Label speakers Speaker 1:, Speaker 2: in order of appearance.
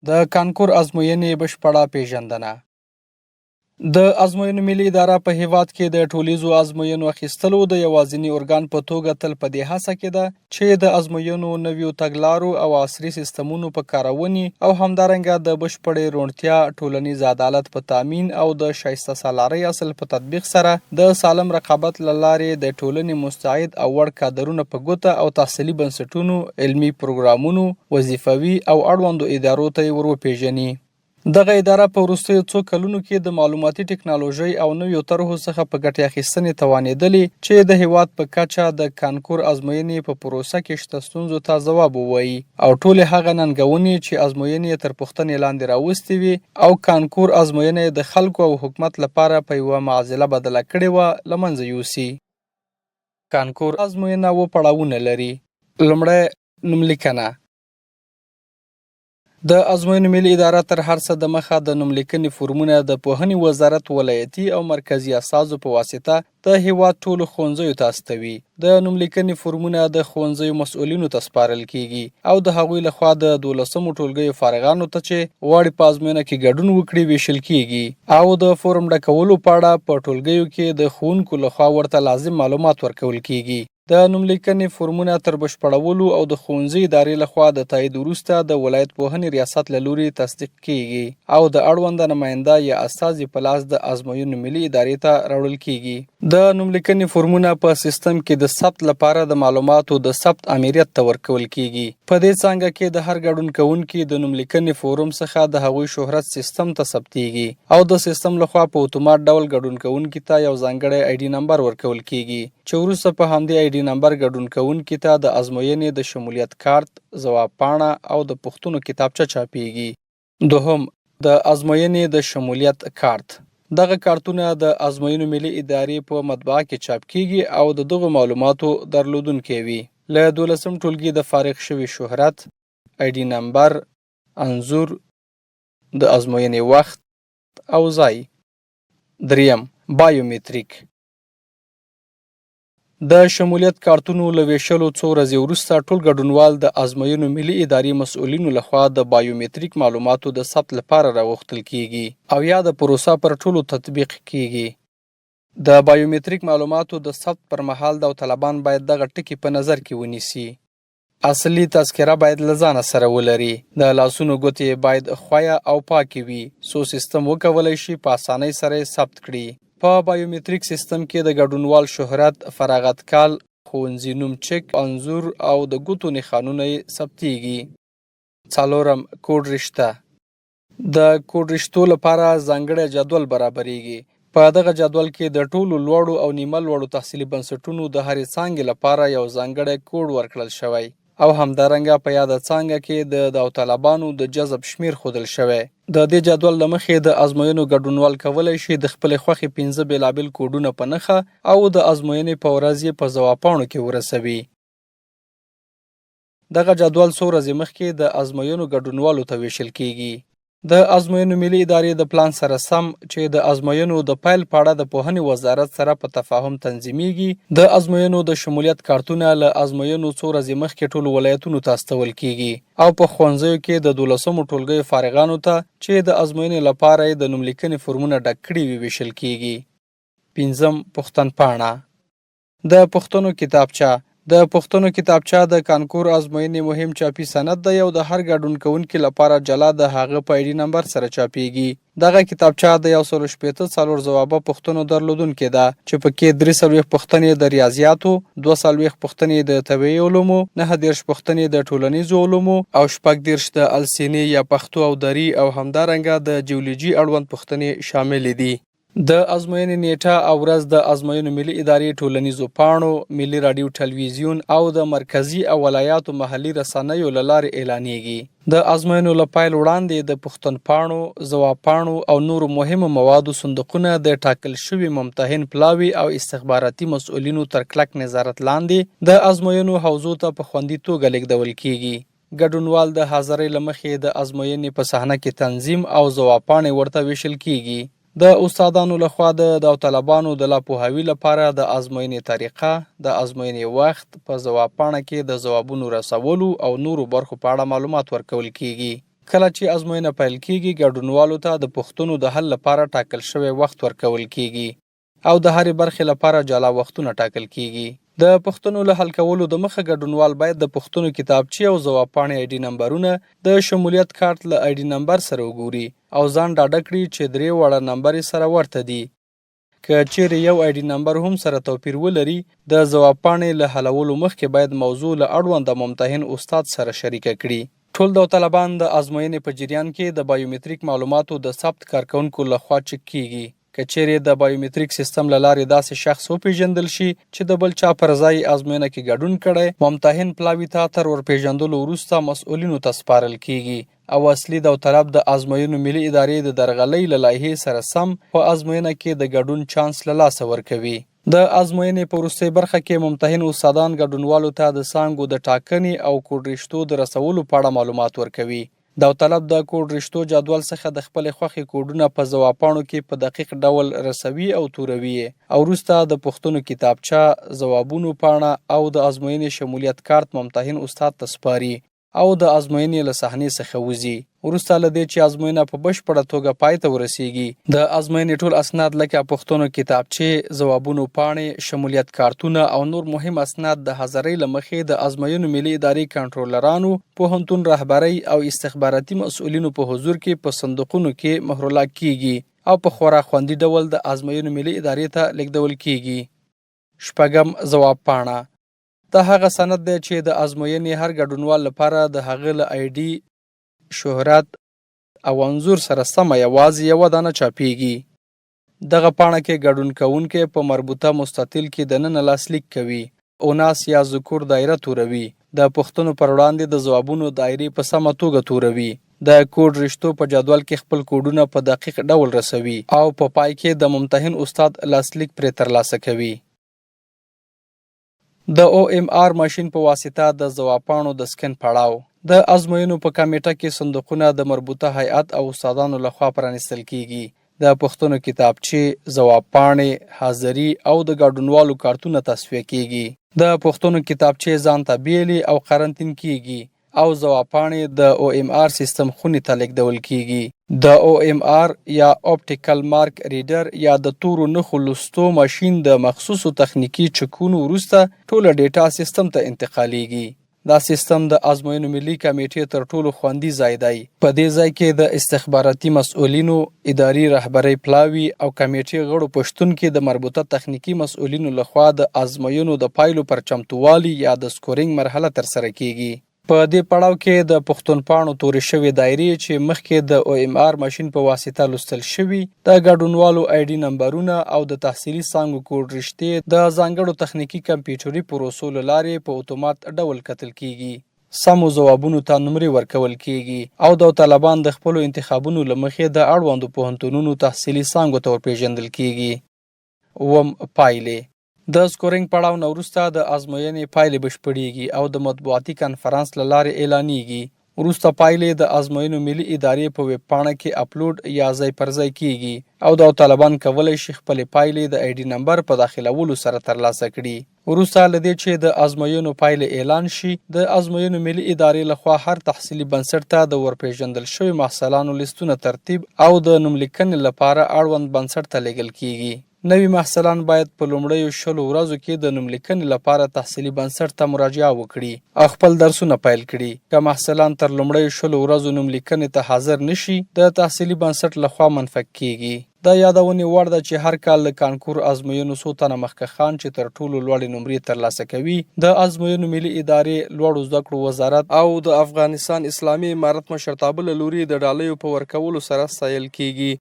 Speaker 1: د کانکور ازموینې بشپړه پیژندنه. د ازموینو ملي اداره په هیواد کې د ټولیزو ازموینو اخیستلو د یوازیني ارګان په توګه تل په دې هڅه کې ده چې د ازموینو نویو تګلارو او عصري سیستمونو په کارونې او همدارنګه د بشپړې روڼتیا، ټولنیز عدالت په تامین او د شایسته سالارۍ اصل په تطبیق سره د سالم رقابت له لارې د ټولنې مستعد او وړ کادرونه په ګوته او تحصیلي بنسټونو، علمي پروګرامونو، وظیفوي او اړوندو ادارو ته وروپېژني. دغه اداره په وروستیو څو کلونو کې د معلوماتي ټکنالوژۍ او نویو طرحو څخه په ګټې اخیستنې توانېدلې چې د هیواد په کچه د کانکور ازموینې په پروسه کې شته ستونزو ته ځواب ووایي او ټولې هغه ننګونې چې ازموینې تر پوښتنې لاندې راوستې وي او کانکور ازموینې د خلکو او حکومت لپاره په یوه معضله بدله کړې وه له منځه یوسي. کانکور ازموینه اووه پړاوونه لري. لومړی نوملیکنه. د ازموینو ملي اداره تر هر څه د مخه د نوملیکنې فورمونه د پوهنې وزارت ولایتي او مرکزي اساسو په واسطه د هیواد ټولو ښوونځیو ته استوي. د نوملیکنې فورمونه د ښوونځیو مسؤلینو ته سپارل کیږي او د هغوی لخوا د 12مو ټولګیو فارغانو ته چې غواړي په ازموینه کې ګډون وکړي ویشل کیږي او د فورم ډکولو په اړه په ټولګیو کې د ښوونکو لخوا ورته لازم معلومات ورکول کیږي. د نوملیکنې فورمونه تر بشپړولو او د ښوونځي ادارې لخوا د تایید وروسته د ولایت پوهنې ریاست له لوري تصدیق کیږي او د اړونده نماینده یا استازي په لاس د ازموینو ملي ادارې ته راوړل کیږي. د نوملیکنې فورمونه په سیستم کې د ثبت لپاره د معلوماتو د ثبت امریت ته ورکول کیږي. په دې څانګه کې د هر ګډون کوونکي د نوملیکنې فورم څخه د هغوی شهرت سیستم ته ثبتیږي او د سیستم لخوا په اتومات ډول ګډون کوونکي ته یو ځانګړی آی ډي نمبر ورکول کیږي چې وروسته په همدې آی ډي نمبر ګډون کوونکي ته د ازموینې د شمولیت کارت، ځواب پاڼه او د پوښتنو کتابچه چاپیږي. دوهم، د ازموینې د شمولیت کارت. دغه کارتونه د ازموینو ملي ادارې په مطبعه کې چاپ کیږي او د دغو معلوماتو درلودونکی وي. له 12م ټولګي د فارغ شوي شهرت، آی ډي نمبر، انځور، د ازموینې وخت او ځای. دریم، بایومتریک. د شمولیت کارتونو له ویشلو څو ورځې وروسته ټول ګډونوال د ازموینو ملي ادارې مسؤلینو لخوا د بایومتریک معلوماتو د ثبت لپاره راوغوښتل کیږي او یا د پروسه پر ټولو تطبیق کیږي. د بایومتریک معلوماتو د ثبت پر مهال داوطلبان باید دغه ټکي په نظر کې ونیسي. اصلي تذکره باید له ځانه سره ولري. د لاسونو ګوتې باید ښویه او پاکې وي څو سیستم وکولی شي په اسانۍ سره یې ثبت کړي. په بایومتریک سیستم کې د ګډونوال شهرت، فراغت کال، ښوونځي نوم چک، انځور او د ګوتو نښانونه یې ثبتیږي. څلورم، کوډ رشته. د کوډ رشتو لپاره ځانګړی جدول برابریږي. په دغه جدول کې د ټولو لوړو او نیمه لوړو تحصیلي بنسټونو د هرې څانګې لپاره یو ځانګړی کوډ ورکړل شوی او همدارنګه په یاده څانګه کې د داوطلبانو د جذب شمیر ښودل شوی. د دې جدول له مخې د ازموینو ګډونوال کولی شي د خپلې خوښې 15 بېلابېل کوډونه په نښه او د ازموینې په ورځ یې په ځواب پاڼو کې ورسوي. دغه جدول څو ورځې مخکې د ازموینو ګډونوالو ته ویشل کیږي. د ازموینو ملي ادارې د پلان سره سم چې د ازموینو د پیل په اړه د پوهنې وزارت سره په تفاهم تنظیمیږي. د ازموینو د شمولیت کارتونه له ازموینو څو ورځې مخکې ټولو ولایتونو ته استول کیږي او په ښوونځیو کې د 12مو ټولګیو فارغانو ته چې د ازموینې لپاره یې د نوملیکنې فورمونه ډک کړي وي ویشل کیږي. پنځم، پوښتنپاڼه. د پوښتنو کتابچه. د پوښتنو کتابچه د کانکور ازموینې مهم چاپي سند دی او د هر ګډون کوونکي لپاره جلا د هغه په آی ډي نمبر سره چاپیږي. دغه کتابچه د 160 څلور ځوابه پوښتنو درلودونکې ده چې پکې 43 پوښتنې د ریاضیاتو، 42 پوښتنې د طبیعي علومو، 39 پوښتنې د ټولنیزو علومو او 14 د السینې یا پښتو او دري او همدارنګه د جیولوژي اړوند پوښتنې شاملې دي. د ازموینې نیټه او ورځ د ازموینو ملي ادارې ټولنیزو پاڼو، ملي راډیو ټلویزیون او د مرکزي او ولایاتو محلي رسنیو له لارې اعلانیږي. د ازموینو له پیل وړاندې د پوښتنپاڼو، ځواب پاڼو او نورو مهمو موادو صندوقونه د ټاکل شوي ممتحن پلاوي او استخباراتي مسؤلینو تر کلک نظارت لاندې د ازموینو حوزو ته په خوندي توګه لیږدول کیږي. ګډونوال د حاضرۍ له مخې د ازموینې په صحنه کې تنظیم او ځواب پاڼې ورته ویشل کیږي. د استادانو لخوا د داوطلبانو د لا پوهاوي لپاره د ازموینې طریقه، د ازموینې وخت، په ځواب پاڼه کې د ځوابونو رسولو او نورو برخو په اړه معلومات ورکول کیږي. کله چې ازموینه پیل کیږي ګډونوالو ته د پوښتنو د حل لپاره ټاکل شوی وخت ورکول کیږي او د هرې برخې لپاره جلا وختونه ټاکل کیږي. د پوښتنو له حل کولو د مخه ګډونوال باید د پوښتنو کتابچې او ځواب پاڼې آی ډي نمبرونه د شمولیت کارت له آی ډي نمبر سره وګوري او ځان ډاډه کړي چې 3 وړه نمبر سره ورته دي. که چیرې یو آی ډي نمبر هم سره توپیر ولري، د ځواب پاڼې له حلولو مخکې باید موضوع له اړونده ممتحن استاد سره شریکه کړي. ټول داوطلبان د ازموینې په جریان کې د بایومتریک معلوماتو د ثبت کارکونکو لخوا چک کیږي. که چیرې د بایومتریک سیستم له لارې داسې شخص وپیژندل شي چې د بل چا پر ځای ازموینه کې ګډون کړی، ممتحن پلاوي ته تر ورپیژندلو وروسته مسؤلینو ته سپارل کیږي او اصلي داوطلب د ازموینو ملي ادارې د درغلۍ له لایحې سره سم په ازموینه کې د ګډون چانس له لاسه ورکوي. د ازموینې په وروستۍ برخه کې ممتحن استادان ګډونوالو ته د څانګو د ټاکنې او کوډ رشتو د رسولو په اړه معلومات ورکوي. داوطلب د کوډ رشتو جدول څخه د خپلې خوښې کوډونه په ځواب پاڼو کې په دقیق ډول رسوي او توروي او وروسته د پوښتنو کتابچه، ځوابونو پاڼه او د ازموینې شمولیت کارت ممتحن استاد ته سپاري او د ازموینې له صحنې څخه وځي. وروسته له دې چې ازموینه په بشپړه توګه پای ته ورسیږي، د ازموینې ټول اسناد لکه پوښتنو کتابچې، ځوابونو پاڼې، شمولیت کارتونه او نور مهم اسناد د حاضرۍ له مخې د ازموینو ملي ادارې کنټرولرانو، پوهنتون رهبرۍ او استخباراتي مسؤلینو په حضور کې په صندوقونو کې مهرلاک کیږي او په خورا خوندي ډول د ازموینو ملي ادارې ته لیږدول کیږي. 6. ځواب پاڼه. دا هغه سند دی چې د ازموینې هر ګډونوال لپاره د هغه له آی ډي، شهرت او انځور سره سمه یوازې یوه دانه چاپیږي. دغه پاڼه کې ګډون کوونکی په مربوطه مستطیل کې دننه لاسلیک کوي، اوناس یا ذکور دایره توروي، د پوښتنو پر وړاندې د ځوابونو دایرې په سمه توګه توروي، د کوډ رشتو په جدول کې خپل کوډونه په دقیق ډول رسوي او په پای کې د ممتحن استاد لاسلیک پرې ترلاسه کوي. د OMR ماشین په واسطه د ځواب پاڼو د سکن پړاو. د ازموینو په کمیټه کې صندوقونه د مربوطه هیئت او استادانو لخوا پرانیستل کیږي. د پوښتنو کتابچې، ځواب پاڼې، حاضري او د ګډونوالو کارتونه تصفیه کیږي. د پوښتنو کتابچې ځان ته بیلې او قرنطین کیږي او ځواب پاڼې د OMR سیستم خونې ته لیږدول کیږي. د OMR یا اپټیکل مارک ریډر یا د تورو نښو لوستو ماشین د مخصوصو تخنیکي چکونو وروسته ټوله ډیټا سیستم ته انتقالیږي. دا سیستم د ازموینو ملي کمیټې تر ټولو خوندي ځای دی. په دې ځای کې د استخباراتي مسؤلینو، اداري رهبرۍ پلاوي او کمیټې غړو په شتون کې د مربوطه تخنیکي مسؤلینو لخوا د ازموینو د پایلو پر چمتووالي یا د سکورینګ مرحله ترسره کیږي. په دې پړاو کې د پښتونپاڼو تورې شوې دایرې چې مخکې د OMR ماشین په واسطه لوستل شوي، د ګډونوالو آی ډي نمبرونه او د تحصیلي څانګو کوډ رشتې د ځانګړو تخنیکي کمپیوټري پروسو له لارې په اتومات ډول کتل کیږي. سمو ځوابونو ته نمرې ورکول کیږي او داوطلبان د خپلو انتخابونو له مخې د اړوندو پوهنتونونو تحصیلي څانګو ته ورپېژندل کیږي. پایلې. د سکورینګ پړاو نه وروسته د ازموینې پایلې بشپړېږي او د مطبوعاتي کنفرانس له لارې اعلانېږي. وروسته پایلې د ازموینو ملي ادارې په ویب پاڼه کې اپلوډ یا ځای پر ځای کیږي او داوطلبان کولی شي خپلې پایلې د آی ډي نمبر په داخلولو سره ترلاسه کړي. وروسته له دې چې د ازموینو پایلې اعلان شي، د ازموینو ملي ادارې لخوا هر تحصیلي بنسټ ته د ورپېژندل شوي محصلانو لیستونه ترتیب او د نوملیکنې لپاره اړوند بنسټ ته لیږل کیږي. نوي محصلان باید په لومړیو 20 ورځو کې د نوملیکنې لپاره تحصیلي بنسټ ته مراجعه وکړي او خپل درسونه پیل کړي. که محصلان تر لومړیو 20 ورځو نوملیکنې ته حاضر نشي، د تحصیلي بنسټ لخوا منفک کیږي. دا یادونې وړ ده چې هر کال د کانکور ازموینو څو تنه مخکښان چې تر ټولو لوړې نمرې ترلاسه کوي، د ازموینو ملي ادارې، لوړو زده کړو وزارت او د افغانستان اسلامي امارت مشرتابه له لوري د ډالیو په ورکولو سره ستایل کیږي.